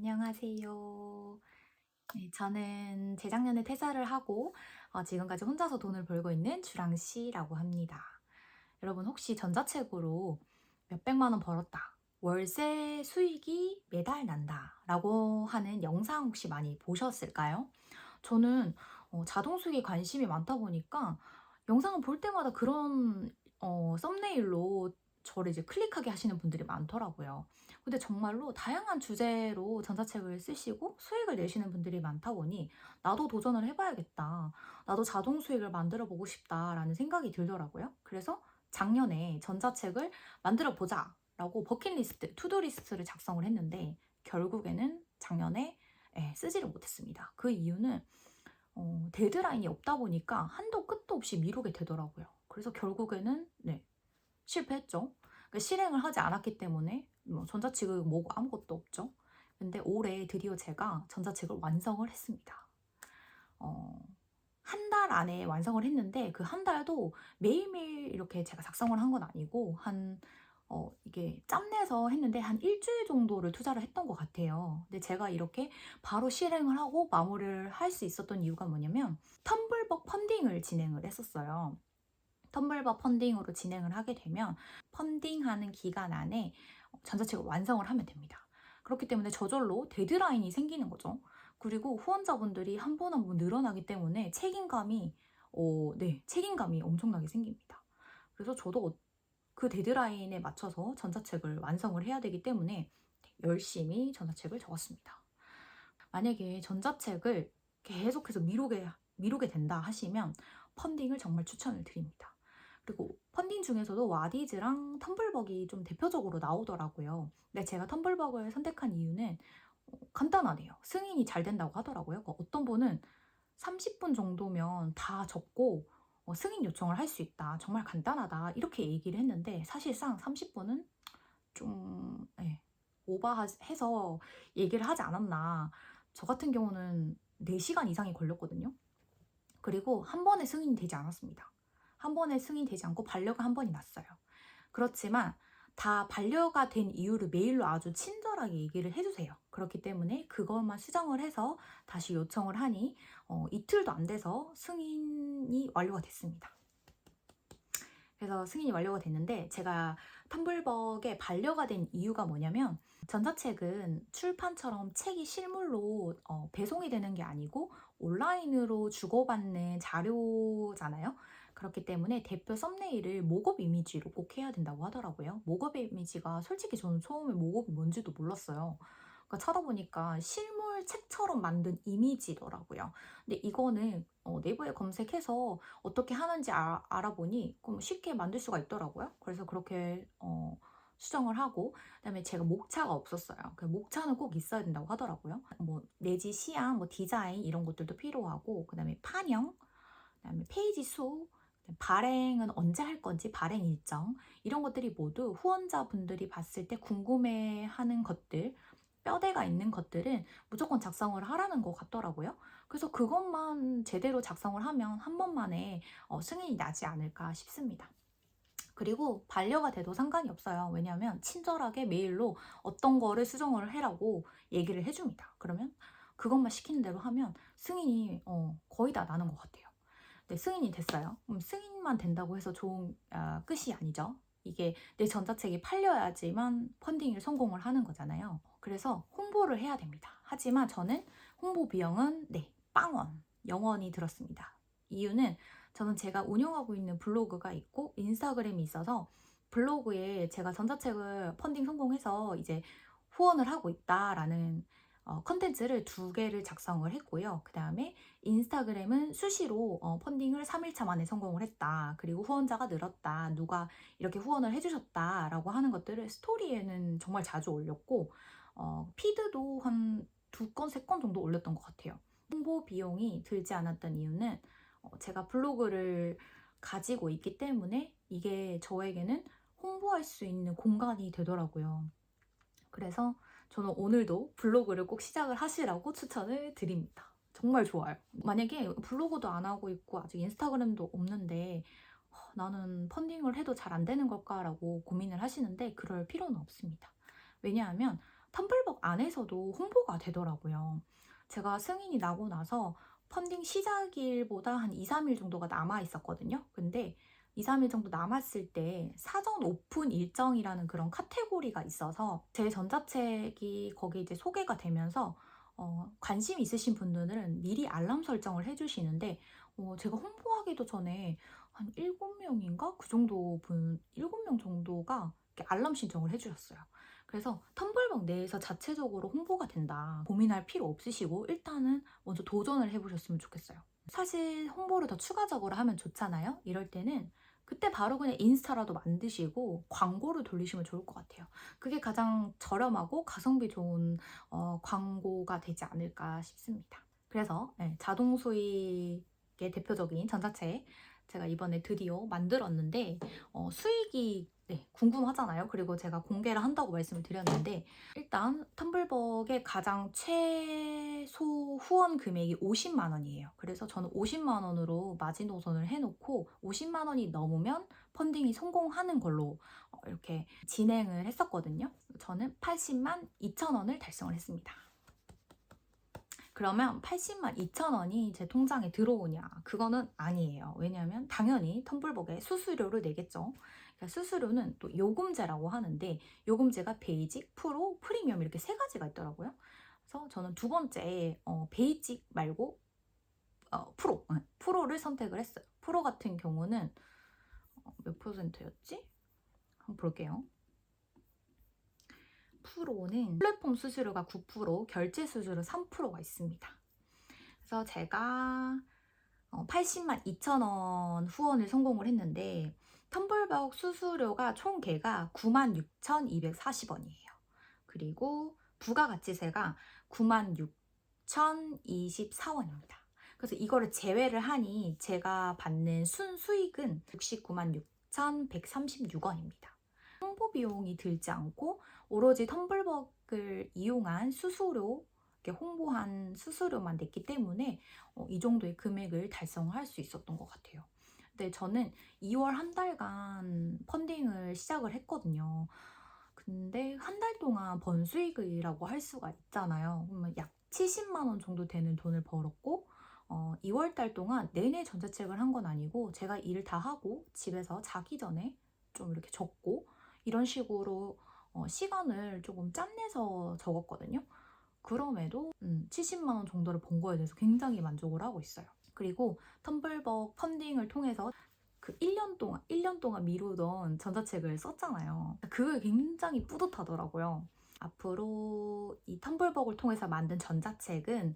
안녕하세요. 네, 저는 재작년에 퇴사를 하고 지금까지 혼자서 돈을 벌고 있는 주랑씨라고 합니다. 여러분 혹시 전자책으로 몇백만 원 벌었다, 월세 수익이 매달 난다 라고 하는 영상 혹시 많이 보셨을까요? 저는 자동수익에 관심이 많다 보니까 영상을 볼 때마다 그런 썸네일로 저를 이제 클릭하게 하시는 분들이 많더라고요. 근데 정말로 다양한 주제로 전자책을 쓰시고 수익을 내시는 분들이 많다 보니 나도 도전을 해봐야겠다, 나도 자동 수익을 만들어 보고 싶다라는 생각이 들더라고요. 그래서 작년에 전자책을 만들어 보자 라고 버킷리스트, 투두리스트를 작성을 했는데 결국에는 작년에 쓰지를 못했습니다. 그 이유는 데드라인이 없다 보니까 한도 끝도 없이 미루게 되더라고요. 그래서 결국에는 실패했죠. 그러니까 실행을 하지 않았기 때문에 전자책은 뭐고 아무것도 없죠. 근데 올해 드디어 제가 전자책을 완성을 했습니다. 한 달 안에 완성을 했는데 그 한 달도 매일매일 이렇게 제가 작성을 한 건 아니고 이게 짬내서 했는데 한 일주일 정도를 투자를 했던 것 같아요. 근데 제가 이렇게 바로 실행을 하고 마무리를 할 수 있었던 이유가 뭐냐면 텀블벅 펀딩을 진행을 했었어요. 텀블벅 펀딩으로 진행을 하게 되면 펀딩하는 기간 안에 전자책을 완성을 하면 됩니다. 그렇기 때문에 저절로 데드라인이 생기는 거죠. 그리고 후원자분들이 한 분 한 분 늘어나기 때문에 책임감이 엄청나게 생깁니다. 그래서 저도 그 데드라인에 맞춰서 전자책을 완성을 해야 되기 때문에 열심히 전자책을 적었습니다. 만약에 전자책을 계속해서 미루게 된다 하시면 펀딩을 정말 추천을 드립니다. 그리고 펀딩 중에서도 와디즈랑 텀블벅이 좀 대표적으로 나오더라고요. 근데 제가 텀블벅을 선택한 이유는 간단하네요. 승인이 잘 된다고 하더라고요. 어떤 분은 30분 정도면 다 적고 승인 요청을 할 수 있다, 정말 간단하다 이렇게 얘기를 했는데 사실상 30분은 좀 오버해서 얘기를 하지 않았나. 저 같은 경우는 4시간 이상이 걸렸거든요. 그리고 한 번에 승인이 되지 않았습니다. 한 번에 승인이 되지 않고 반려가 한 번이 났어요. 그렇지만 다 반려가 된 이유를 메일로 아주 친절하게 얘기를 해주세요. 그렇기 때문에 그것만 수정을 해서 다시 요청을 하니 이틀도 안 돼서 승인이 완료가 됐습니다. 그래서 승인이 완료가 됐는데 제가 텀블벅에 반려가 된 이유가 뭐냐면 전자책은 출판처럼 책이 실물로 배송이 되는 게 아니고 온라인으로 주고받는 자료잖아요. 그렇기 때문에 대표 썸네일을 모급 이미지로 꼭 해야 된다고 하더라고요. 모급 이미지가 솔직히 저는 처음에 모급이 뭔지도 몰랐어요. 그러니까 찾아보니까 실물 책처럼 만든 이미지더라고요. 근데 이거는 네이버에 검색해서 어떻게 하는지 알아보니 쉽게 만들 수가 있더라고요. 그래서 그렇게 수정을 하고, 그다음에 제가 목차가 없었어요. 그 목차는 꼭 있어야 된다고 하더라고요. 뭐 내지 시안, 뭐 디자인 이런 것들도 필요하고, 그다음에 판형, 그다음에 페이지 수, 발행은 언제 할 건지 발행 일정, 이런 것들이 모두 후원자분들이 봤을 때 궁금해하는 것들, 뼈대가 있는 것들은 무조건 작성을 하라는 것 같더라고요. 그래서 그것만 제대로 작성을 하면 한 번만에 승인이 나지 않을까 싶습니다. 그리고 반려가 돼도 상관이 없어요. 왜냐하면 친절하게 메일로 어떤 거를 수정을 해라고 얘기를 해줍니다. 그러면 그것만 시키는 대로 하면 승인이 거의 다 나는 것 같아요. 네, 승인이 됐어요. 승인만 된다고 해서 좋은 끝이 아니죠. 이게 내 전자책이 팔려야지만 펀딩을 성공을 하는 거잖아요. 그래서 홍보를 해야 됩니다. 하지만 저는 홍보 비용은 빵원, 0원이 들었습니다. 이유는 저는 제가 운영하고 있는 블로그가 있고 인스타그램이 있어서 블로그에 제가 전자책을 펀딩 성공해서 이제 후원을 하고 있다라는 컨텐츠를 2개를 작성을 했고요. 그 다음에 인스타그램은 수시로 펀딩을 3일차 만에 성공을 했다, 그리고 후원자가 늘었다, 누가 이렇게 후원을 해주셨다 라고 하는 것들을 스토리에는 정말 자주 올렸고 피드도 한 2건, 3건 정도 올렸던 것 같아요. 홍보 비용이 들지 않았던 이유는 제가 블로그를 가지고 있기 때문에 이게 저에게는 홍보할 수 있는 공간이 되더라고요. 그래서 저는 오늘도 블로그를 꼭 시작을 하시라고 추천을 드립니다. 정말 좋아요. 만약에 블로그도 안 하고 있고 아직 인스타그램도 없는데 나는 펀딩을 해도 잘 안 되는 걸까라고 고민을 하시는데 그럴 필요는 없습니다. 왜냐하면 텀블벅 안에서도 홍보가 되더라고요. 제가 승인이 나고 나서 펀딩 시작일보다 한 2, 3일 정도가 남아 있었거든요. 근데 2, 3일 정도 남았을 때 사전 오픈 일정이라는 그런 카테고리가 있어서 제 전자책이 거기 이제 소개가 되면서 관심 있으신 분들은 미리 알람 설정을 해주시는데 제가 홍보하기도 전에 한 7명인가? 그 정도 7명 정도가 이렇게 알람 신청을 해주셨어요. 그래서 텀블벅 내에서 자체적으로 홍보가 된다. 고민할 필요 없으시고 일단은 먼저 도전을 해보셨으면 좋겠어요. 사실 홍보를 더 추가적으로 하면 좋잖아요. 이럴 때는 그때 바로 그냥 인스타라도 만드시고 광고를 돌리시면 좋을 것 같아요. 그게 가장 저렴하고 가성비 좋은 광고가 되지 않을까 싶습니다. 그래서 자동 수익의 대표적인 전자책 제가 이번에 드디어 만들었는데 수익이 궁금하잖아요. 그리고 제가 공개를 한다고 말씀을 드렸는데 일단 텀블벅의 가장 최소 후원 금액이 50만 원이에요. 그래서 저는 50만 원으로 마지노선을 해놓고 50만 원이 넘으면 펀딩이 성공하는 걸로 이렇게 진행을 했었거든요. 저는 80만 2천 원을 달성을 했습니다. 그러면 80만 2천 원이 제 통장에 들어오냐? 그거는 아니에요. 왜냐하면 당연히 텀블벅에 수수료를 내겠죠. 그러니까 수수료는 또 요금제라고 하는데 요금제가 베이직, 프로, 프리미엄 이렇게 세 가지가 있더라고요. 그래서 저는 두 번째 베이직 말고 프로를 선택을 했어요. 프로 같은 경우는 몇 퍼센트였지? 한번 볼게요. 프로는 플랫폼 수수료가 9%, 결제 수수료 3%가 있습니다. 그래서 제가 80만 2천 원 후원을 성공을 했는데 텀블벅 수수료가 총 개가 96,240원이에요. 그리고 부가가치세가 96,024원입니다. 그래서 이거를 제외를 하니 제가 받는 순수익은 69만 6,136원입니다. 홍보 비용이 들지 않고 오로지 텀블벅을 이용한 수수료, 이렇게 홍보한 수수료만 냈기 때문에 이 정도의 금액을 달성할 수 있었던 것 같아요. 근데 저는 2월 한 달간 펀딩을 시작을 했거든요. 근데 한 달 동안 번 수익이라고 할 수가 있잖아요. 그러면 약 70만 원 정도 되는 돈을 벌었고 2월 달 동안 내내 전자책을 한 건 아니고 제가 일을 다 하고 집에서 자기 전에 좀 이렇게 적고 이런 식으로 시간을 조금 짬내서 적었거든요. 그럼에도 70만 원 정도를 번 거에 대해서 굉장히 만족을 하고 있어요. 그리고 텀블벅 펀딩을 통해서 그 1년 동안 미루던 전자책을 썼잖아요. 그게 굉장히 뿌듯하더라고요. 앞으로 이 텀블벅을 통해서 만든 전자책은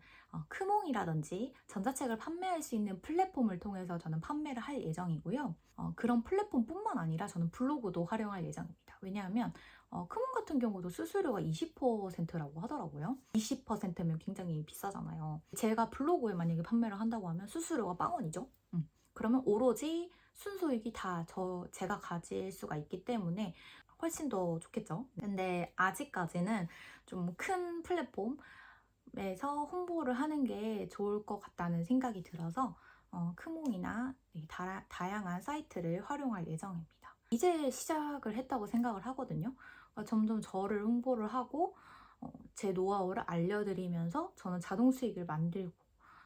크몽이라든지 전자책을 판매할 수 있는 플랫폼을 통해서 저는 판매를 할 예정이고요. 그런 플랫폼뿐만 아니라 저는 블로그도 활용할 예정입니다. 왜냐하면 크몽 같은 경우도 수수료가 20%라고 하더라고요. 20%면 굉장히 비싸잖아요. 제가 블로그에 만약에 판매를 한다고 하면 수수료가 빵원이죠. 그러면 오로지 순수익이 다 제가 가질 수가 있기 때문에 훨씬 더 좋겠죠. 근데 아직까지는 좀 큰 플랫폼에서 홍보를 하는 게 좋을 것 같다는 생각이 들어서 크몽이나 다양한 사이트를 활용할 예정입니다. 이제 시작을 했다고 생각을 하거든요. 점점 저를 홍보를 하고 제 노하우를 알려드리면서 저는 자동 수익을 만들고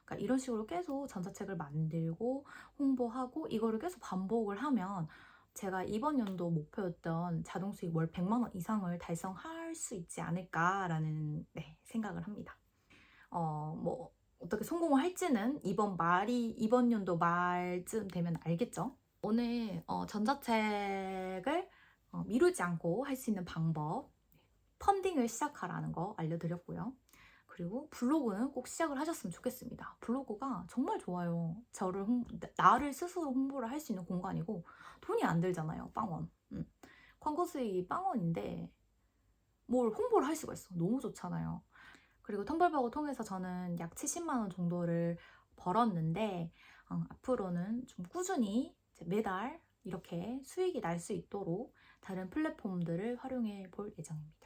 그러니까 이런 식으로 계속 전자책을 만들고 홍보하고 이거를 계속 반복을 하면 제가 이번 연도 목표였던 자동 수익 월 100만 원 이상을 달성할 수 있지 않을까라는 생각을 합니다. 뭐 어떻게 성공을 할지는 이번 연도 말쯤 되면 알겠죠. 오늘 전자책을 미루지 않고 할 수 있는 방법, 펀딩을 시작하라는 거 알려드렸고요. 그리고 블로그는 꼭 시작을 하셨으면 좋겠습니다. 블로그가 정말 좋아요. 나를 스스로 홍보를 할 수 있는 공간이고 돈이 안 들잖아요. 빵원. 광고 수익이 빵원인데 뭘 홍보를 할 수가 있어. 너무 좋잖아요. 그리고 텀블벅을 통해서 저는 약 70만 원 정도를 벌었는데 앞으로는 좀 꾸준히 매달 이렇게 수익이 날 수 있도록 다른 플랫폼들을 활용해 볼 예정입니다.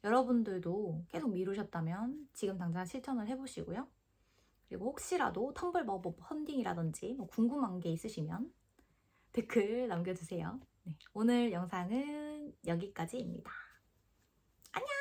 여러분들도 계속 미루셨다면 지금 당장 실천을 해보시고요. 그리고 혹시라도 텀블벅 펀딩이라든지 궁금한 게 있으시면 댓글 남겨주세요. 오늘 영상은 여기까지입니다. 안녕!